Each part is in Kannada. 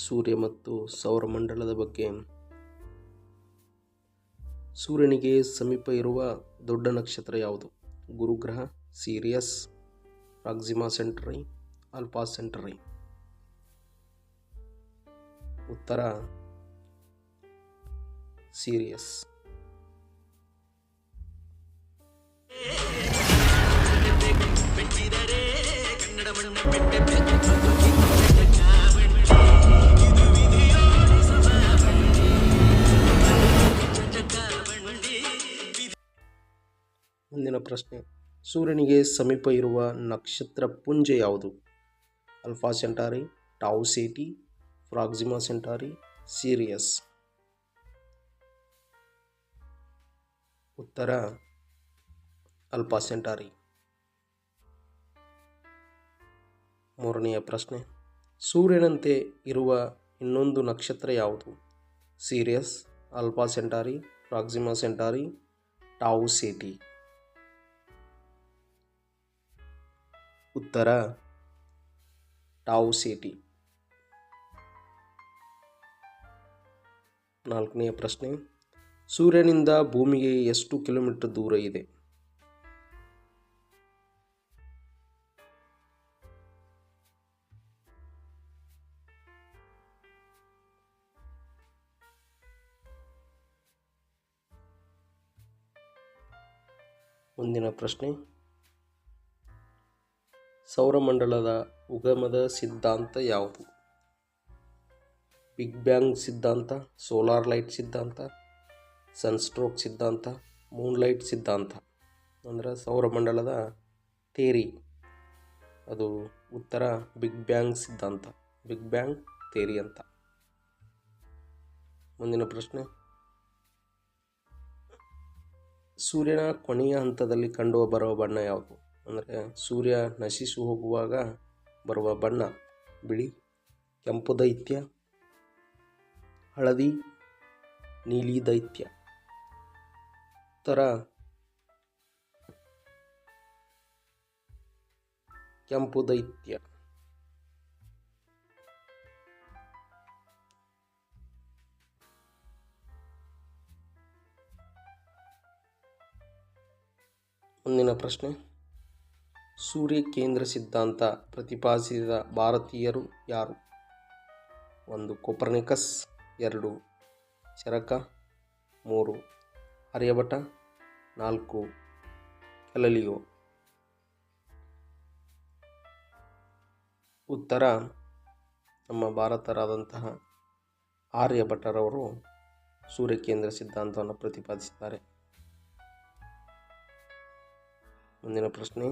ಸೂರ್ಯ ಮತ್ತು ಸೌರಮಂಡಲದ ಬಗ್ಗೆ. ಸೂರ್ಯನಿಗೆ ಸಮೀಪ ಇರುವ ದೊಡ್ಡ ನಕ್ಷತ್ರ ಯಾವುದು? ಗುರುಗ್ರಹ, ಸಿರಿಯಸ್, ಪ್ರಾಕ್ಸಿಮಾ ಸೆಂಟರಿ, ಆಲ್ಫಾ ಸೆಂಟರಿ. ಉತ್ತರ ಸಿರಿಯಸ್. ಮುಂದಿನ ಪ್ರಶ್ನೆ, ಸೂರ್ಯನಿಗೆ ಸಮೀಪ ಇರುವ ನಕ್ಷತ್ರ ಪುಂಜ ಯಾವುದು? Alpha Centauri, Tau Ceti, Proxima Centauri, Sirius. ಉತ್ತರ ಆಲ್ಫಾ ಸೆಂಟಾರಿ. ಮೂರನೆಯ ಪ್ರಶ್ನೆ, ಸೂರ್ಯನಂತೆ ಇರುವ ಇನ್ನೊಂದು ನಕ್ಷತ್ರ ಯಾವುದು? Sirius, Alpha Centauri, Proxima Centauri, Tau Ceti. ಉತ್ತರ ಟೌ ಸೆಟಿ. ನಾಲ್ಕನೆಯ ಪ್ರಶ್ನೆ, ಸೂರ್ಯನಿಂದ ಭೂಮಿಗೆ ಎಷ್ಟು ಕಿಲೋಮೀಟರ್ ದೂರ ಇದೆ? ಮುಂದಿನ ಪ್ರಶ್ನೆ, ಸೌರಮಂಡಲದ ಉಗಮದ ಸಿದ್ಧಾಂತ ಯಾವುದು? ಬಿಗ್ ಬ್ಯಾಂಗ್ ಸಿದ್ಧಾಂತ, ಸೋಲಾರ್ ಲೈಟ್ ಸಿದ್ಧಾಂತ, ಸನ್ಸ್ಟ್ರೋಕ್ ಸಿದ್ಧಾಂತ, ಮೂನ್ಲೈಟ್ ಸಿದ್ಧಾಂತ. ಅಂದರೆ ಸೌರಮಂಡಲದ ಥೇರಿ ಅದು ಉತ್ತರ ಬಿಗ್ ಬ್ಯಾಂಗ್ ಸಿದ್ಧಾಂತ, ಬಿಗ್ ಬ್ಯಾಂಗ್ ಥೇರಿ ಅಂತ. ಮುಂದಿನ ಪ್ರಶ್ನೆ, ಸೂರ್ಯನ ಕೊನೆಯ ಹಂತದಲ್ಲಿ ಕಂಡು ಬರುವ ಬಣ್ಣ ಯಾವುದು? ಅಂದರೆ ಸೂರ್ಯ ನಶಿಸಿ ಹೋಗುವಾಗ ಬರುವ ಬಣ್ಣ ಬಿಳಿ, ಕೆಂಪು ದೈತ್ಯ, ಹಳದಿ, ನೀಲಿ ದೈತ್ಯ. ಉತ್ತರ ಕೆಂಪು ದೈತ್ಯ. ಮುಂದಿನ ಪ್ರಶ್ನೆ, ಸೂರ್ಯ ಕೇಂದ್ರ ಸಿದ್ಧಾಂತ ಪ್ರತಿಪಾದಿಸಿದ ಭಾರತೀಯರು ಯಾರು? 1 ಕೋಪರ್ನಿಕಸ್, 2 ಚರಕ, 3 ಆರ್ಯಭಟ, 4 ಗ್ಯಾಲಿಲಿಯೋ. ಉತ್ತರ ನಮ್ಮ ಭಾರತರಾದಂತಹ ಆರ್ಯಭಟರವರು ಸೂರ್ಯ ಕೇಂದ್ರ ಸಿದ್ಧಾಂತವನ್ನು ಪ್ರತಿಪಾದಿಸಿದ್ದಾರೆ. ಮುಂದಿನ ಪ್ರಶ್ನೆ,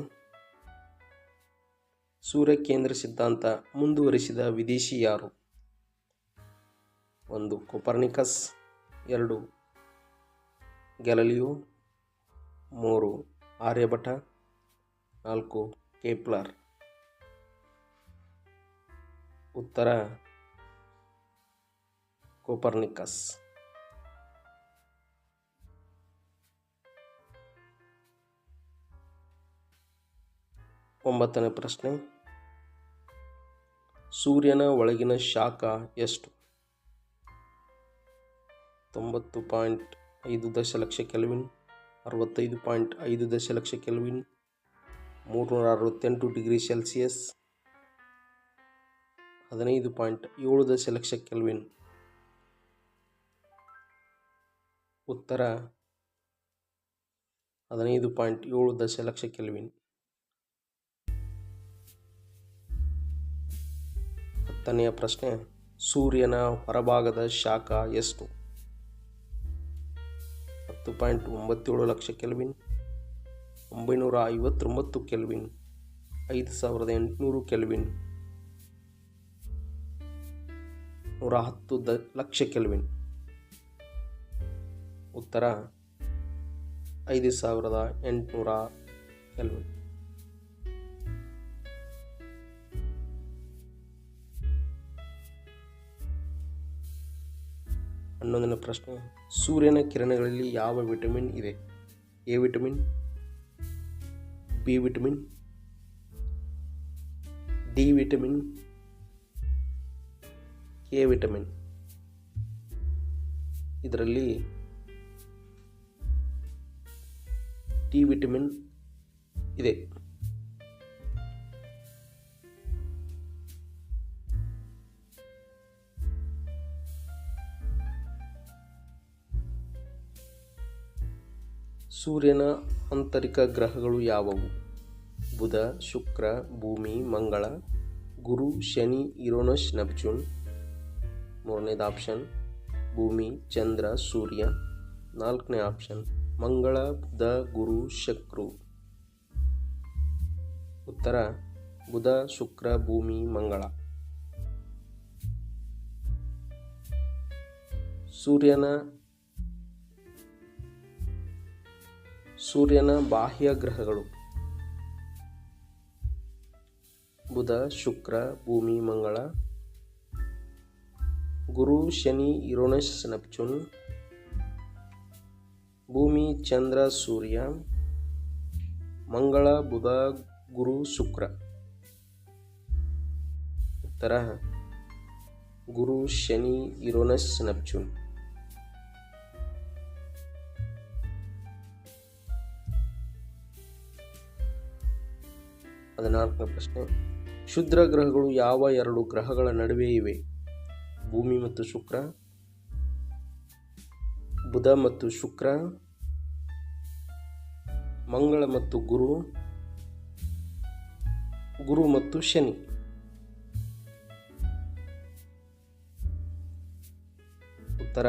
ಸೂರ್ಯ ಕೇಂದ್ರ ಸಿದ್ಧಾಂತ ಮುಂದುವರಿಸಿದ ವಿದೇಶಿ ಯಾರು? 1 ಕೋಪರ್ನಿಕಸ್, 2 ಗ್ಯಾಲಿಲಿಯೋ, 3 ಆರ್ಯಭಟ, 4 ಕೆಪ್ಲರ್. ಉತ್ತರ ಕೋಪರ್ನಿಕಸ್. 9ನೇ ಪ್ರಶ್ನೆ, ಸೂರ್ಯನ ಒಳಗಿನ ಶಾಖ ಎಷ್ಟು? 90.5 ದಶಲಕ್ಷ ಕೆಲ್ವಿನ್, 65.5 ದಶಲಕ್ಷ ಕೆಲ್ವಿನ್, 368 ಡಿಗ್ರಿ ಸೆಲ್ಸಿಯಸ್, 15.7 ದಶಲಕ್ಷ ಕೆಲ್ವಿನ್. ಉತ್ತರ 15.7 ದಶಲಕ್ಷ ಕೆಲ್ವಿನ್. 10ನೆಯ ಪ್ರಶ್ನೆ, ಸೂರ್ಯನ ಹೊರಭಾಗದ ಶಾಖ ಎಷ್ಟು? 10.97 lakh kelvin, 959 kelvin, 5800 kelvin, 110 lakh kelvin. ಉತ್ತರ 5800 ಕೆಲ್ವಿನ್. 11ನೇ ಪ್ರಶ್ನೆ, ಸೂರ್ಯನ ಕಿರಣಗಳಲ್ಲಿ ಯಾವ ವಿಟಮಿನ್ ಇದೆ? A vitamin, B vitamin, D vitamin, K vitamin. ಇದರಲ್ಲಿ ಟಿ ವಿಟಮಿನ್ ಇದೆ. ಸೂರ್ಯನ ಆಂತರಿಕ ಗ್ರಹಗಳು ಯಾವುವು? ಬುಧ, ಶುಕ್ರ, ಭೂಮಿ, ಮಂಗಳ, ಗುರು, ಶನಿ, ಯುರೇನಸ್, ನೆಪ್ಚೂನ್. ಮೂರನೇದು ಆಪ್ಷನ್ ಭೂಮಿ, ಚಂದ್ರ, ಸೂರ್ಯ. ನಾಲ್ಕನೇ ಆಪ್ಷನ್ ಮಂಗಳ, ಬುಧ, ಗುರು, ಶುಕ್ರ. ಉತ್ತರ ಬುಧ, ಶುಕ್ರ, ಭೂಮಿ, ಮಂಗಳ. ಸೂರ್ಯನ ಬಾಹ್ಯ ಗ್ರಹಗಳು: ಬುಧ, ಶುಕ್ರ, ಭೂಮಿ, ಮಂಗಳ, ಗುರು, ಶನಿ, ಯುರೇನಸ್, ನೆಪ್ಚೂನ್. ಭೂಮಿ, ಚಂದ್ರ, ಸೂರ್ಯ. ಮಂಗಳ, ಬುಧ, ಗುರು, ಶುಕ್ರ. ಉತ್ತರ ಗುರು, ಶನಿ, ಯುರೇನಸ್, ನೆಪ್ಚೂನ್. ಹದಿನಾಲ್ಕನೇ ಪ್ರಶ್ನೆ. ಕ್ಷುದ್ರ ಗ್ರಹಗಳು ಯಾವ ಎರಡು ಗ್ರಹಗಳ ನಡುವೆ ಇವೆ? ಭೂಮಿ ಮತ್ತು ಶುಕ್ರ, ಬುಧ ಮತ್ತು ಶುಕ್ರ, ಮಂಗಳ ಮತ್ತು ಗುರು, ಗುರು ಮತ್ತು ಶನಿ. ಉತ್ತರ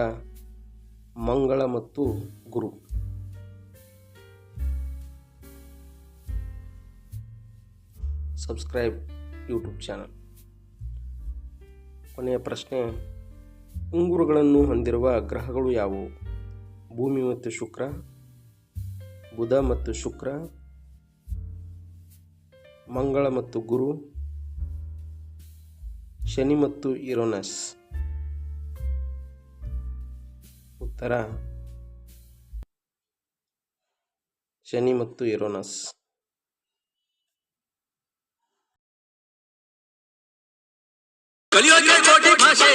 ಮಂಗಳ ಮತ್ತು ಗುರು. Subscribe YouTube channel. ಕೊನೆಯ ಪ್ರಶ್ನೆ. ಉಂಗುರಗಳನ್ನು ಹೊಂದಿರುವ ಗ್ರಹಗಳು ಯಾವುವು? ಭೂಮಿ ಮತ್ತು ಶುಕ್ರ, ಬುಧ ಮತ್ತು ಶುಕ್ರ, ಮಂಗಳ ಮತ್ತು ಗುರು, ಶನಿ ಮತ್ತು ಯುರೇನಸ್. ಉತ್ತರ ಶನಿ ಮತ್ತು ಯುರೇನಸ್. ಕಲಿಯೋಕೆ ಕೋಟಿ ಭಾಷೆ